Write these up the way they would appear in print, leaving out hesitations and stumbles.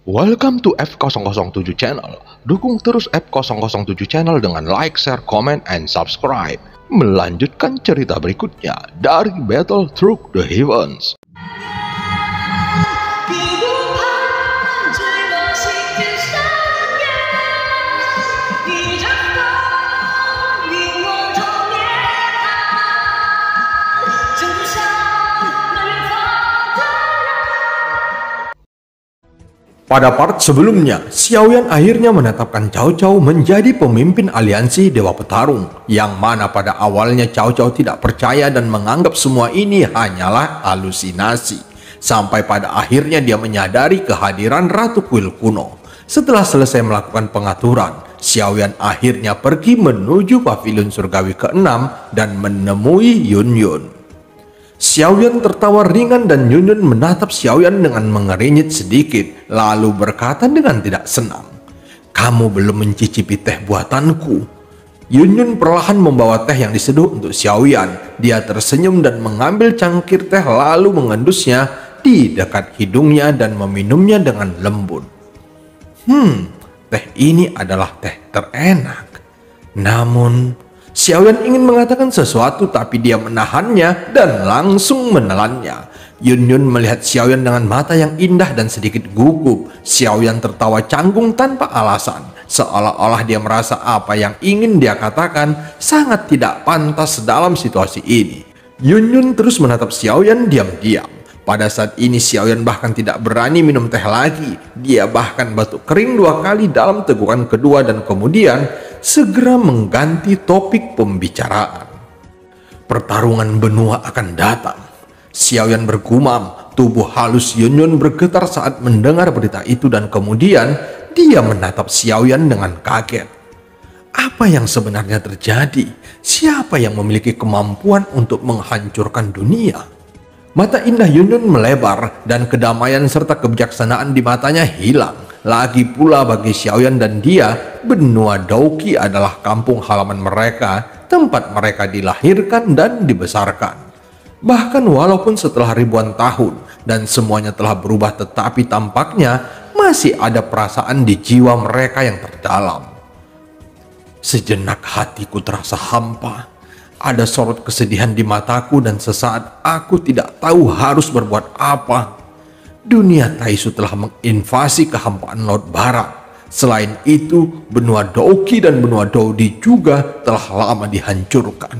Welcome to F007 Channel. Dukung terus F007 Channel dengan like, share, comment, and subscribe. Melanjutkan cerita berikutnya dari Battle Through the Heavens. Pada part sebelumnya, Xiaoyan akhirnya menetapkan Cao Cao menjadi pemimpin aliansi Dewa Petarung, yang mana pada awalnya Cao Cao tidak percaya dan menganggap semua ini hanyalah halusinasi. Sampai pada akhirnya dia menyadari kehadiran Ratu Kuil Kuno. Setelah selesai melakukan pengaturan, Xiaoyan akhirnya pergi menuju pavilion surgawi ke-6 dan menemui Yun Yun. Xiaoyan tertawa ringan dan Yun Yun menatap Xiaoyan dengan mengernyit sedikit, lalu berkata dengan tidak senang, "Kamu belum mencicipi teh buatanku." Yun Yun perlahan membawa teh yang diseduh untuk Xiaoyan. Dia tersenyum dan mengambil cangkir teh lalu mengendusnya di dekat hidungnya dan meminumnya dengan lembut. Teh ini adalah teh terenak. Namun Xiaoyan ingin mengatakan sesuatu tapi dia menahannya dan langsung menelannya. Yun Yun melihat Xiaoyan dengan mata yang indah dan sedikit gugup. Xiaoyan tertawa canggung tanpa alasan, seolah-olah dia merasa apa yang ingin dia katakan sangat tidak pantas dalam situasi ini. Yun Yun terus menatap Xiaoyan diam-diam. Pada saat ini Xiaoyan bahkan tidak berani minum teh lagi. Dia bahkan batuk kering 2 kali dalam tegukan kedua dan kemudian segera mengganti topik pembicaraan. Pertarungan benua akan datang. Xiaoyan bergumam. Tubuh halus Yun Yun bergetar saat mendengar berita itu dan kemudian dia menatap Xiaoyan dengan kaget. Apa yang sebenarnya terjadi? Siapa yang memiliki kemampuan untuk menghancurkan dunia? Mata indah Yun Yun melebar dan kedamaian serta kebijaksanaan di matanya hilang. Lagi pula bagi Xiaoyan dan dia, benua Douqi adalah kampung halaman mereka, tempat mereka dilahirkan dan dibesarkan. Bahkan walaupun setelah ribuan tahun dan semuanya telah berubah, tetapi tampaknya masih ada perasaan di jiwa mereka yang terdalam. Sejenak hatiku terasa hampa. Ada sorot kesedihan di mataku dan sesaat aku tidak tahu harus berbuat apa. Dunia Taisu telah menginvasi kehampaan Laut Barat. Selain itu, benua Douqi dan benua Doudi juga telah lama dihancurkan.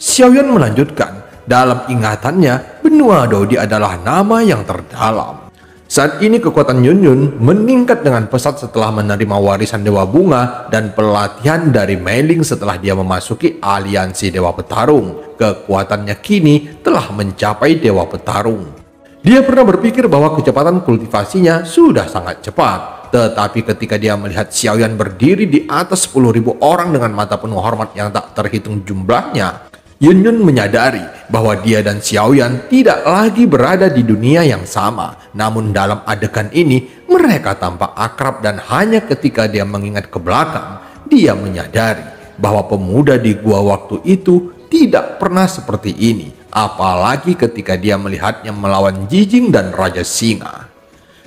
Xiaoyan melanjutkan, dalam ingatannya, benua Doudi adalah nama yang terdalam. Saat ini kekuatan Yun Yun meningkat dengan pesat setelah menerima warisan Dewa Bunga dan pelatihan dari Mei Ling setelah dia memasuki aliansi Dewa Petarung. Kekuatannya kini telah mencapai Dewa Petarung. Dia pernah berpikir bahwa kecepatan kultivasinya sudah sangat cepat. Tetapi ketika dia melihat Xiaoyan berdiri di atas 10.000 orang dengan mata penuh hormat yang tak terhitung jumlahnya, Yun Yun menyadari bahwa dia dan Xiaoyan tidak lagi berada di dunia yang sama. Namun dalam adegan ini mereka tampak akrab dan hanya ketika dia mengingat ke belakang, dia menyadari bahwa pemuda di gua waktu itu tidak pernah seperti ini. Apalagi ketika dia melihatnya melawan Jijing dan Raja Singa.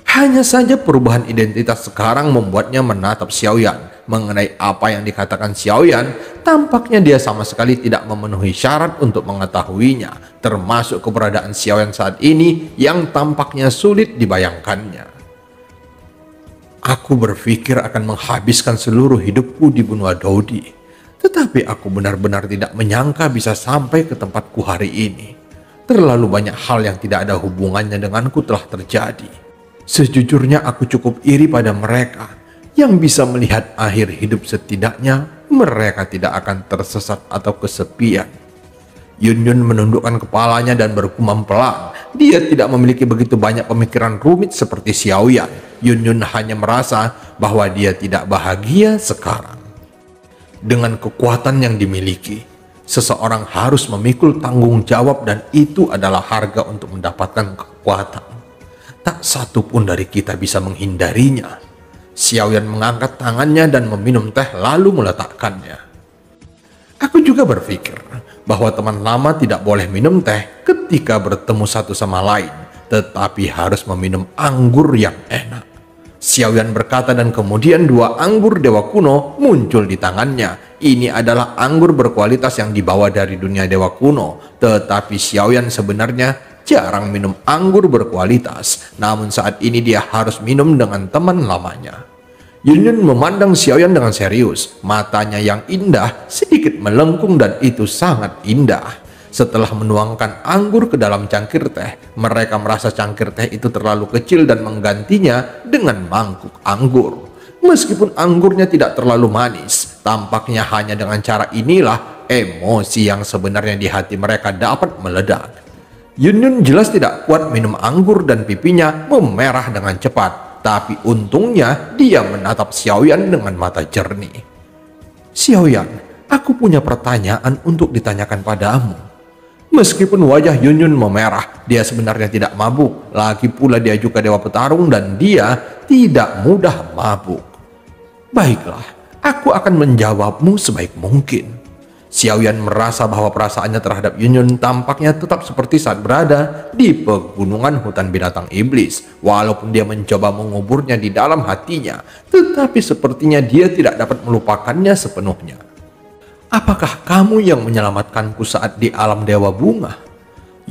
Hanya saja perubahan identitas sekarang membuatnya menatap Xiaoyan. Mengenai apa yang dikatakan Xiaoyan, tampaknya dia sama sekali tidak memenuhi syarat untuk mengetahuinya, termasuk keberadaan Xiaoyan saat ini yang tampaknya sulit dibayangkannya. Aku berpikir akan menghabiskan seluruh hidupku di benua Doudi, tetapi aku benar-benar tidak menyangka bisa sampai ke tempatku hari ini. Terlalu banyak hal yang tidak ada hubungannya denganku telah terjadi. Sejujurnya aku cukup iri pada mereka yang bisa melihat akhir hidup, setidaknya mereka tidak akan tersesat atau kesepian. Yun Yun menundukkan kepalanya dan bergumam pelan. Dia tidak memiliki begitu banyak pemikiran rumit seperti Xiaoyan. Yun Yun hanya merasa bahwa dia tidak bahagia sekarang. Dengan kekuatan yang dimiliki, seseorang harus memikul tanggung jawab dan itu adalah harga untuk mendapatkan kekuatan. Tak satu pun dari kita bisa menghindarinya. Xiaoyan mengangkat tangannya dan meminum teh lalu meletakkannya. Aku juga berpikir bahwa teman lama tidak boleh minum teh ketika bertemu satu sama lain, tetapi harus meminum anggur yang enak. Xiaoyan berkata dan kemudian dua anggur dewa kuno muncul di tangannya. Ini adalah anggur berkualitas yang dibawa dari dunia dewa kuno. Tetapi Xiaoyan sebenarnya jarang minum anggur berkualitas. Namun saat ini dia harus minum dengan teman lamanya. Yunyun memandang Xiaoyan dengan serius. Matanya yang indah sedikit melengkung dan itu sangat indah. Setelah menuangkan anggur ke dalam cangkir teh, mereka merasa cangkir teh itu terlalu kecil dan menggantinya dengan mangkuk anggur. Meskipun anggurnya tidak terlalu manis, tampaknya hanya dengan cara inilah emosi yang sebenarnya di hati mereka dapat meledak. Yunyun jelas tidak kuat minum anggur dan pipinya memerah dengan cepat. Tapi untungnya dia menatap Xiaoyan dengan mata jernih. Xiaoyan, aku punya pertanyaan untuk ditanyakan padamu. Meskipun wajah Yunyun memerah, dia sebenarnya tidak mabuk. Lagi pula dia juga dewa petarung dan dia tidak mudah mabuk. Baiklah, aku akan menjawabmu sebaik mungkin. Xiaoyan merasa bahwa perasaannya terhadap Yunyun tampaknya tetap seperti saat berada di pegunungan hutan binatang iblis. Walaupun dia mencoba menguburnya di dalam hatinya, tetapi sepertinya dia tidak dapat melupakannya sepenuhnya. Apakah kamu yang menyelamatkanku saat di alam dewa bunga?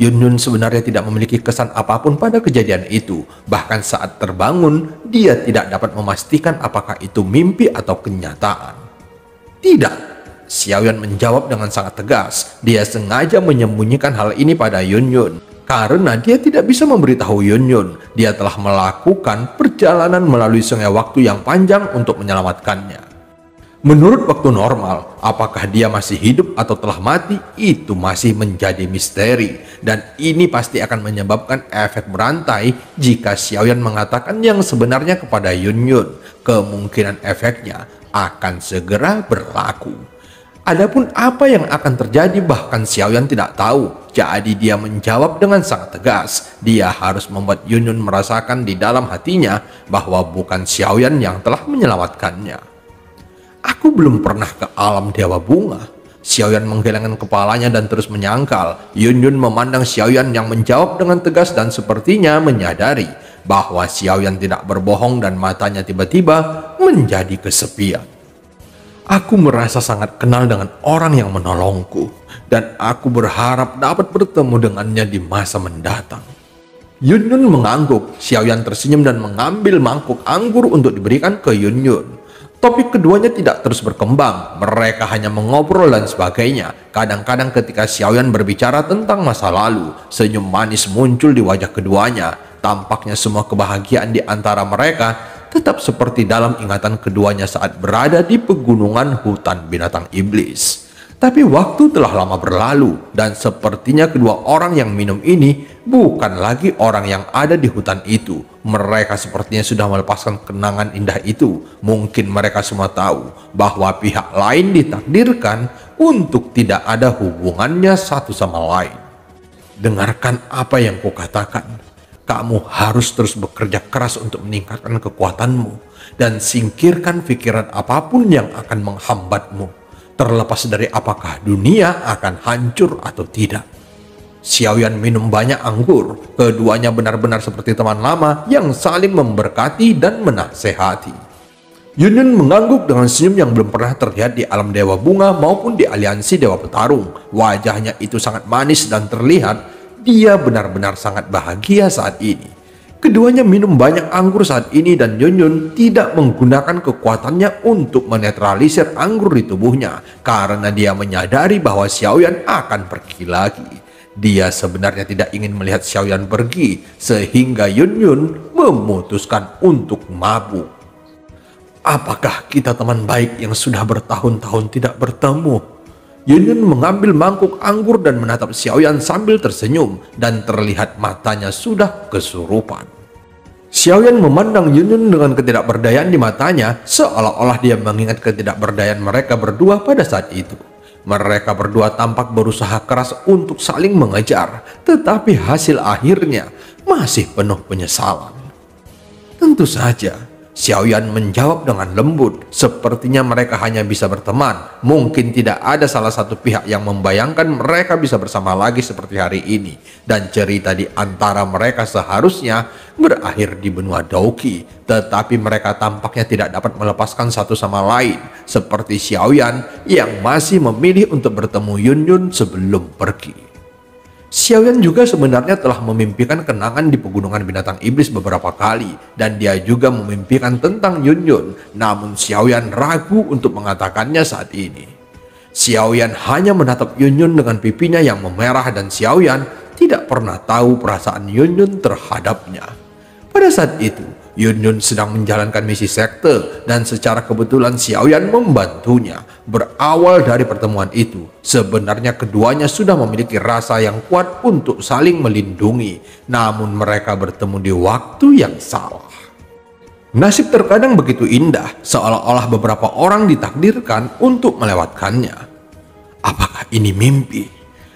Yunyun sebenarnya tidak memiliki kesan apapun pada kejadian itu. Bahkan saat terbangun, dia tidak dapat memastikan apakah itu mimpi atau kenyataan. Tidak, Xiaoyan menjawab dengan sangat tegas. Dia sengaja menyembunyikan hal ini pada Yunyun. Karena dia tidak bisa memberitahu Yunyun. Dia telah melakukan perjalanan melalui sungai waktu yang panjang untuk menyelamatkannya. Menurut waktu normal, apakah dia masih hidup atau telah mati, itu masih menjadi misteri. Dan ini pasti akan menyebabkan efek berantai jika Xiaoyan mengatakan yang sebenarnya kepada Yunyun. Kemungkinan efeknya akan segera berlaku. Adapun apa yang akan terjadi bahkan Xiaoyan tidak tahu. Jadi dia menjawab dengan sangat tegas. Dia harus membuat Yunyun merasakan di dalam hatinya bahwa bukan Xiaoyan yang telah menyelamatkannya. Aku belum pernah ke alam dewa bunga. Xiaoyan menggelengkan kepalanya dan terus menyangkal. Yunyun memandang Xiaoyan yang menjawab dengan tegas dan sepertinya menyadari bahwa Xiaoyan tidak berbohong dan matanya tiba-tiba menjadi kesepian. Aku merasa sangat kenal dengan orang yang menolongku dan aku berharap dapat bertemu dengannya di masa mendatang. Yunyun mengangguk. Xiaoyan tersenyum dan mengambil mangkuk anggur untuk diberikan ke Yunyun. Topik keduanya tidak terus berkembang, mereka hanya mengobrol dan sebagainya. Kadang-kadang ketika Xiaoyan berbicara tentang masa lalu, senyum manis muncul di wajah keduanya. Tampaknya semua kebahagiaan di antara mereka tetap seperti dalam ingatan keduanya saat berada di pegunungan hutan binatang iblis. Tapi waktu telah lama berlalu dan sepertinya kedua orang yang minum ini bukan lagi orang yang ada di hutan itu. Mereka sepertinya sudah melepaskan kenangan indah itu. Mungkin mereka semua tahu bahwa pihak lain ditakdirkan untuk tidak ada hubungannya satu sama lain. Dengarkan apa yang kukatakan. Kamu harus terus bekerja keras untuk meningkatkan kekuatanmu dan singkirkan pikiran apapun yang akan menghambatmu. Terlepas dari apakah dunia akan hancur atau tidak. Xiaoyan minum banyak anggur. Keduanya benar-benar seperti teman lama yang saling memberkati dan menasehati. Yunyun mengangguk dengan senyum yang belum pernah terlihat di alam dewa bunga maupun di aliansi dewa petarung. Wajahnya itu sangat manis dan terlihat dia benar-benar sangat bahagia saat ini. Keduanya minum banyak anggur saat ini dan Yunyun tidak menggunakan kekuatannya untuk menetralisir anggur di tubuhnya karena dia menyadari bahwa Xiaoyan akan pergi lagi. Dia sebenarnya tidak ingin melihat Xiaoyan pergi sehingga Yunyun memutuskan untuk mabuk. Apakah kita teman baik yang sudah bertahun-tahun tidak bertemu? Yunyun mengambil mangkuk anggur dan menatap Xiaoyan sambil tersenyum dan terlihat matanya sudah kesurupan. Xiaoyan memandang Yunyun dengan ketidakberdayaan di matanya seolah-olah dia mengingat ketidakberdayaan mereka berdua pada saat itu. Mereka berdua tampak berusaha keras untuk saling mengejar, tetapi hasil akhirnya masih penuh penyesalan. Tentu saja, Xiaoyan menjawab dengan lembut, sepertinya mereka hanya bisa berteman. Mungkin tidak ada salah satu pihak yang membayangkan mereka bisa bersama lagi seperti hari ini. Dan cerita di antara mereka seharusnya berakhir di benua Douqi. Tetapi mereka tampaknya tidak dapat melepaskan satu sama lain. Seperti Xiaoyan yang masih memilih untuk bertemu Yunyun sebelum pergi. Xiaoyan juga sebenarnya telah memimpikan kenangan di pegunungan binatang iblis beberapa kali, dan dia juga memimpikan tentang Yunyun, namun Xiaoyan ragu untuk mengatakannya saat ini. Xiaoyan hanya menatap Yunyun dengan pipinya yang memerah, dan Xiaoyan tidak pernah tahu perasaan Yunyun terhadapnya. Pada saat itu, Yunyun sedang menjalankan misi sekte, dan secara kebetulan Xiaoyan membantunya. Berawal dari pertemuan itu, sebenarnya keduanya sudah memiliki rasa yang kuat untuk saling melindungi, namun mereka bertemu di waktu yang salah. Nasib terkadang begitu indah, seolah-olah beberapa orang ditakdirkan untuk melewatkannya. Apakah ini mimpi?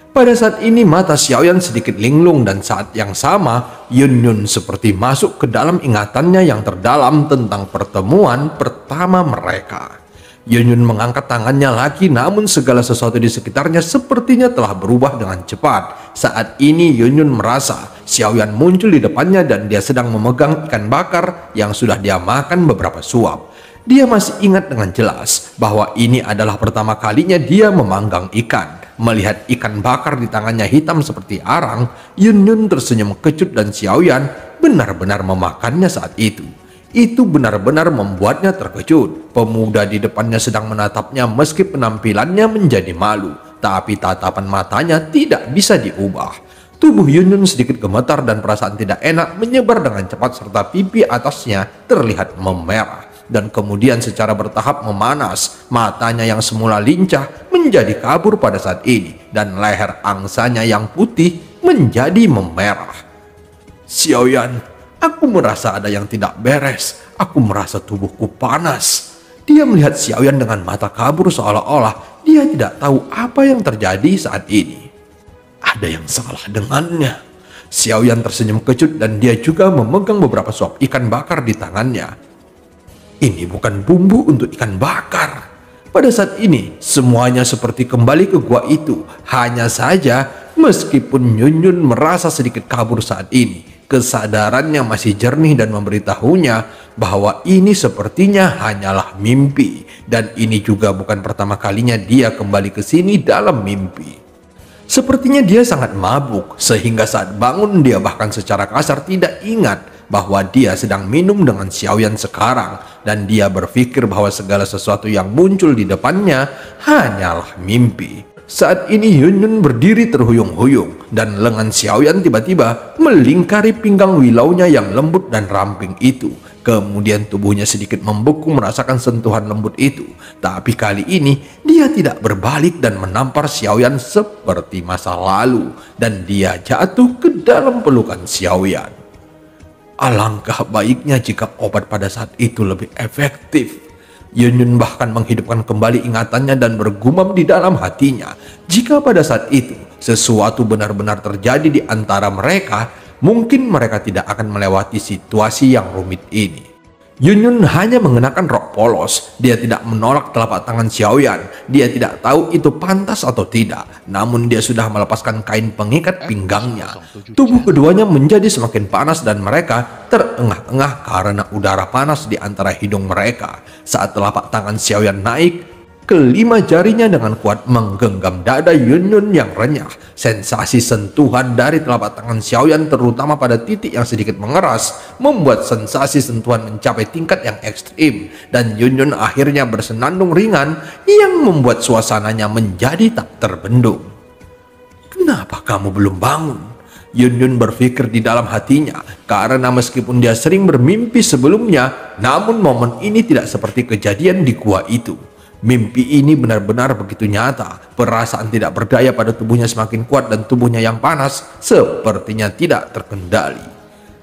Pada saat ini mata Xiaoyan sedikit linglung, dan saat yang sama Yunyun seperti masuk ke dalam ingatannya yang terdalam tentang pertemuan pertama mereka. Yunyun mengangkat tangannya lagi, namun segala sesuatu di sekitarnya sepertinya telah berubah dengan cepat. Saat ini Yunyun merasa Xiaoyan muncul di depannya dan dia sedang memegang ikan bakar yang sudah dia makan beberapa suap. Dia masih ingat dengan jelas bahwa ini adalah pertama kalinya dia memanggang ikan. Melihat ikan bakar di tangannya hitam seperti arang, Yunyun tersenyum kecut dan Xiaoyan benar-benar memakannya saat itu. Itu benar-benar membuatnya terkejut. Pemuda di depannya sedang menatapnya meski penampilannya menjadi malu, tapi tatapan matanya tidak bisa diubah. Tubuh Yunyun sedikit gemetar dan perasaan tidak enak menyebar dengan cepat serta pipi atasnya terlihat memerah. Dan kemudian secara bertahap memanas. Matanya yang semula lincah menjadi kabur pada saat ini, dan leher angsanya yang putih menjadi memerah. Xiaoyan, aku merasa ada yang tidak beres. Aku merasa tubuhku panas. Dia melihat Xiaoyan dengan mata kabur seolah-olah dia tidak tahu apa yang terjadi saat ini. Ada yang salah dengannya. Xiaoyan tersenyum kecut dan dia juga memegang beberapa suap ikan bakar di tangannya. Ini bukan bumbu untuk ikan bakar. Pada saat ini, semuanya seperti kembali ke gua itu. Hanya saja, meskipun Yunyun merasa sedikit kabur saat ini, kesadarannya masih jernih dan memberitahunya bahwa ini sepertinya hanyalah mimpi. Dan ini juga bukan pertama kalinya dia kembali ke sini dalam mimpi. Sepertinya dia sangat mabuk, sehingga saat bangun dia bahkan secara kasar tidak ingat bahwa dia sedang minum dengan Xiaoyan sekarang, dan dia berpikir bahwa segala sesuatu yang muncul di depannya hanyalah mimpi. Saat ini Yunyun berdiri terhuyung-huyung, dan lengan Xiaoyan tiba-tiba melingkari pinggang wilaunya yang lembut dan ramping itu. Kemudian tubuhnya sedikit membeku merasakan sentuhan lembut itu. Tapi kali ini dia tidak berbalik dan menampar Xiaoyan seperti masa lalu, dan dia jatuh ke dalam pelukan Xiaoyan. Alangkah baiknya jika obat pada saat itu lebih efektif. Yunyun bahkan menghidupkan kembali ingatannya dan bergumam di dalam hatinya. Jika pada saat itu sesuatu benar-benar terjadi di antara mereka, mungkin mereka tidak akan melewati situasi yang rumit ini. Yunyun hanya mengenakan rok polos. Dia tidak menolak telapak tangan Xiaoyan. Dia tidak tahu itu pantas atau tidak. Namun dia sudah melepaskan kain pengikat pinggangnya. Tubuh keduanya menjadi semakin panas dan mereka terengah-engah karena udara panas di antara hidung mereka. Saat telapak tangan Xiaoyan naik, kelima jarinya dengan kuat menggenggam dada Yunyun yang renyah. Sensasi sentuhan dari telapak tangan Xiaoyan terutama pada titik yang sedikit mengeras membuat sensasi sentuhan mencapai tingkat yang ekstrim, dan Yunyun akhirnya bersenandung ringan yang membuat suasananya menjadi tak terbendung. Kenapa kamu belum bangun? Yunyun berpikir di dalam hatinya, karena meskipun dia sering bermimpi sebelumnya, namun momen ini tidak seperti kejadian di gua itu. Mimpi ini benar-benar begitu nyata. Perasaan tidak berdaya pada tubuhnya semakin kuat dan tubuhnya yang panas sepertinya tidak terkendali.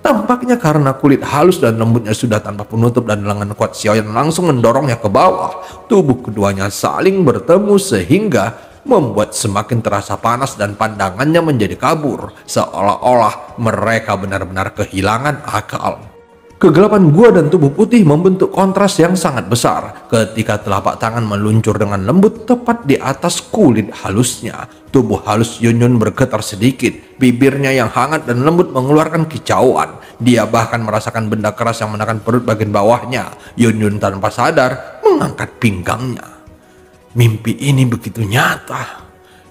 Tampaknya karena kulit halus dan lembutnya sudah tanpa penutup dan lengan kuat Xiaoyan langsung mendorongnya ke bawah. Tubuh keduanya saling bertemu sehingga membuat semakin terasa panas dan pandangannya menjadi kabur, seolah-olah mereka benar-benar kehilangan akal. Kegelapan gua dan tubuh putih membentuk kontras yang sangat besar ketika telapak tangan meluncur dengan lembut tepat di atas kulit halusnya. Tubuh halus Yunyun bergetar sedikit, bibirnya yang hangat dan lembut mengeluarkan kicauan. Dia bahkan merasakan benda keras yang menekan perut bagian bawahnya. Yunyun tanpa sadar mengangkat pinggangnya. Mimpi ini begitu nyata.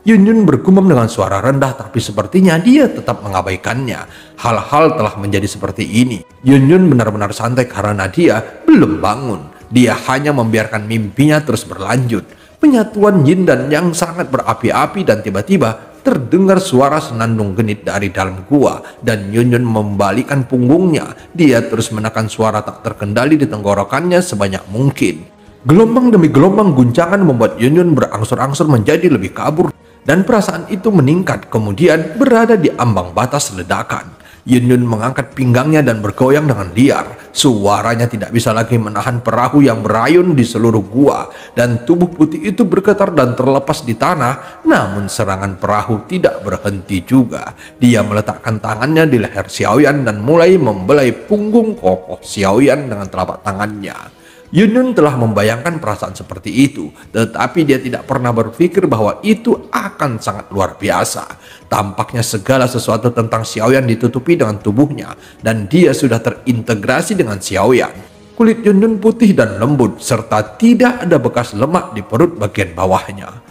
Yunyun bergumam dengan suara rendah, tapi sepertinya dia tetap mengabaikannya. Hal-hal telah menjadi seperti ini. Yunyun benar-benar santai karena dia belum bangun. Dia hanya membiarkan mimpinya terus berlanjut. Penyatuan yin dan yang sangat berapi-api, dan tiba-tiba terdengar suara senandung genit dari dalam gua dan Yunyun membalikan punggungnya. Dia terus menekan suara tak terkendali di tenggorokannya sebanyak mungkin. Gelombang demi gelombang guncangan membuat Yunyun berangsur-angsur menjadi lebih kabur. Dan perasaan itu meningkat, kemudian berada di ambang batas ledakan. Yunyun mengangkat pinggangnya dan bergoyang dengan liar. Suaranya tidak bisa lagi menahan perahu yang berayun di seluruh gua. Dan tubuh putih itu bergetar dan terlepas di tanah. Namun serangan perahu tidak berhenti juga. Dia meletakkan tangannya di leher Xiaoyan dan mulai membelai punggung kokoh Xiaoyan dengan telapak tangannya. Yunyun telah membayangkan perasaan seperti itu, tetapi dia tidak pernah berpikir bahwa itu akan sangat luar biasa. Tampaknya segala sesuatu tentang Xiaoyan ditutupi dengan tubuhnya, dan dia sudah terintegrasi dengan Xiaoyan. Kulit Yunyun putih dan lembut, serta tidak ada bekas lemak di perut bagian bawahnya.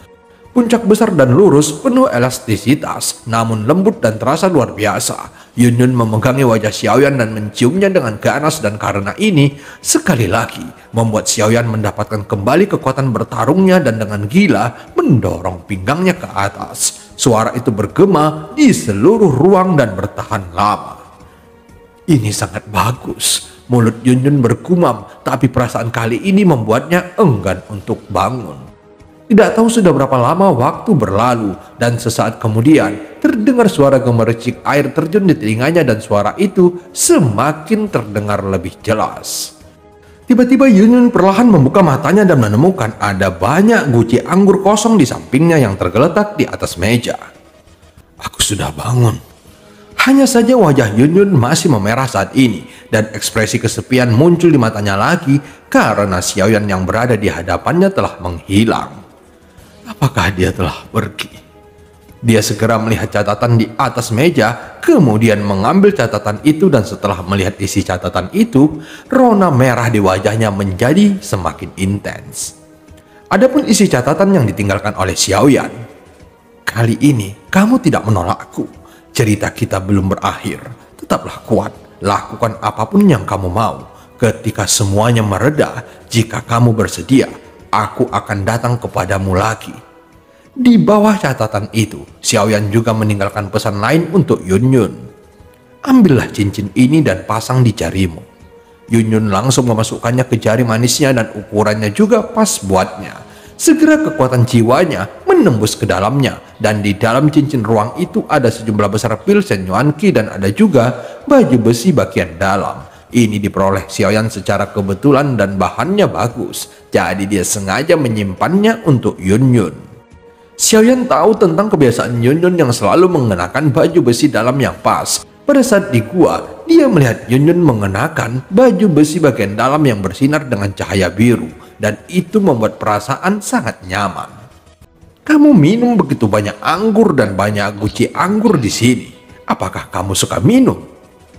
Puncak besar dan lurus, penuh elastisitas, namun lembut dan terasa luar biasa. Yunyun memegangi wajah Xiaoyan dan menciumnya dengan ganas, dan karena ini, sekali lagi, membuat Xiaoyan mendapatkan kembali kekuatan bertarungnya dan dengan gila mendorong pinggangnya ke atas. Suara itu bergema di seluruh ruang dan bertahan lama. Ini sangat bagus. Mulut Yunyun bergumam, tapi perasaan kali ini membuatnya enggan untuk bangun. Tidak tahu sudah berapa lama waktu berlalu, dan sesaat kemudian terdengar suara gemericik air terjun di telinganya, dan suara itu semakin terdengar lebih jelas. Tiba-tiba Yunyun perlahan membuka matanya dan menemukan ada banyak guci anggur kosong di sampingnya yang tergeletak di atas meja. Aku sudah bangun. Hanya saja wajah Yunyun masih memerah saat ini, dan ekspresi kesepian muncul di matanya lagi karena Xiaoyan yang berada di hadapannya telah menghilang. Apakah dia telah pergi? Dia segera melihat catatan di atas meja, kemudian mengambil catatan itu, dan setelah melihat isi catatan itu, rona merah di wajahnya menjadi semakin intens. Adapun isi catatan yang ditinggalkan oleh Xiaoyan. Kali ini kamu tidak menolakku. Cerita kita belum berakhir. Tetaplah kuat, lakukan apapun yang kamu mau. Ketika semuanya mereda, jika kamu bersedia, aku akan datang kepadamu lagi. Di bawah catatan itu, Xiaoyan juga meninggalkan pesan lain untuk Yunyun. Ambillah cincin ini dan pasang di jarimu. Yunyun langsung memasukkannya ke jari manisnya, dan ukurannya juga pas buatnya. Segera kekuatan jiwanya menembus ke dalamnya, dan di dalam cincin ruang itu ada sejumlah besar pil Shen Yuan Qi, dan ada juga baju besi bagian dalam. Ini diperoleh Xiaoyan secara kebetulan dan bahannya bagus, jadi dia sengaja menyimpannya untuk Yunyun. Xiaoyan tahu tentang kebiasaan Yunyun yang selalu mengenakan baju besi dalam yang pas. Pada saat di gua, dia melihat Yunyun mengenakan baju besi bagian dalam yang bersinar dengan cahaya biru, dan itu membuat perasaan sangat nyaman. Kamu minum begitu banyak anggur dan banyak guci anggur di sini. Apakah kamu suka minum?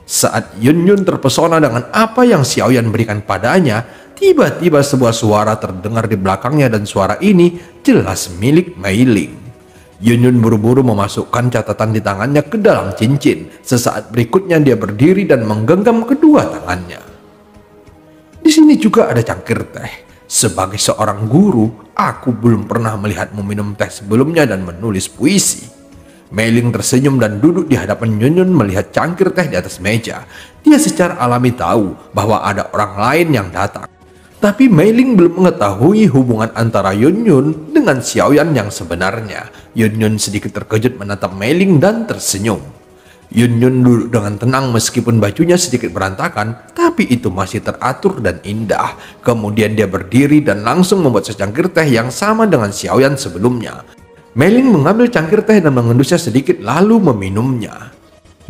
Saat Yunyun terpesona dengan apa yang Xiaoyan berikan padanya, tiba-tiba sebuah suara terdengar di belakangnya, dan suara ini jelas milik Mei Ling. Yunyun buru-buru memasukkan catatan di tangannya ke dalam cincin. Sesaat berikutnya dia berdiri dan menggenggam kedua tangannya. Di sini juga ada cangkir teh. Sebagai seorang guru, aku belum pernah melihatmu minum teh sebelumnya dan menulis puisi. Mei Ling tersenyum dan duduk di hadapan Yunyun melihat cangkir teh di atas meja. Dia secara alami tahu bahwa ada orang lain yang datang. Tapi Mei Ling belum mengetahui hubungan antara Yunyun dengan Xiaoyan yang sebenarnya. Yunyun sedikit terkejut menatap Mei Ling dan tersenyum. Yunyun duduk dengan tenang meskipun bajunya sedikit berantakan, tapi itu masih teratur dan indah. Kemudian dia berdiri dan langsung membuat secangkir teh yang sama dengan Xiaoyan sebelumnya. Mei Ling mengambil cangkir teh dan mengendusnya sedikit lalu meminumnya.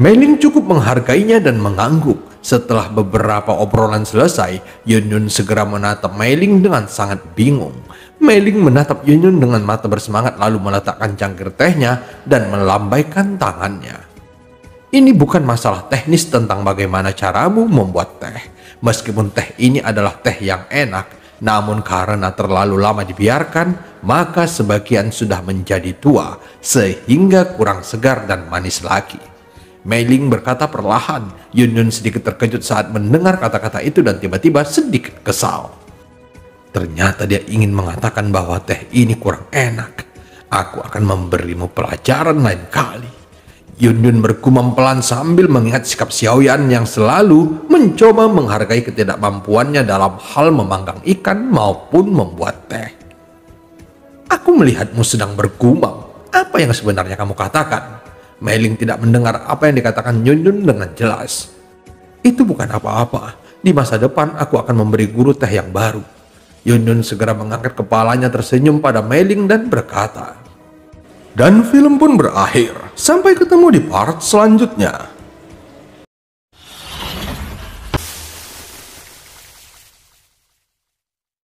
Mei Ling cukup menghargainya dan mengangguk. Setelah beberapa obrolan selesai, Yun Yun segera menatap Mei Ling dengan sangat bingung. Mei Ling menatap Yun Yun dengan mata bersemangat lalu meletakkan cangkir tehnya dan melambaikan tangannya. Ini bukan masalah teknis tentang bagaimana caramu membuat teh. Meskipun teh ini adalah teh yang enak, namun karena terlalu lama dibiarkan, maka sebagian sudah menjadi tua sehingga kurang segar dan manis lagi. Mei Ling berkata perlahan. Yun Yun sedikit terkejut saat mendengar kata-kata itu dan tiba-tiba sedikit kesal. Ternyata dia ingin mengatakan bahwa teh ini kurang enak. Aku akan memberimu pelajaran lain kali. Yun Yun bergumam pelan sambil mengingat sikap Xiaoyan yang selalu mencoba menghargai ketidakmampuannya dalam hal memanggang ikan maupun membuat teh. Aku melihatmu sedang bergumam. Apa yang sebenarnya kamu katakan? Mei Ling tidak mendengar apa yang dikatakan Yun Yun dengan jelas. Itu bukan apa-apa. Di masa depan aku akan memberi guru teh yang baru. Yun Yun segera mengangkat kepalanya tersenyum pada Mei Ling dan berkata. Dan film pun berakhir. Sampai ketemu di part selanjutnya.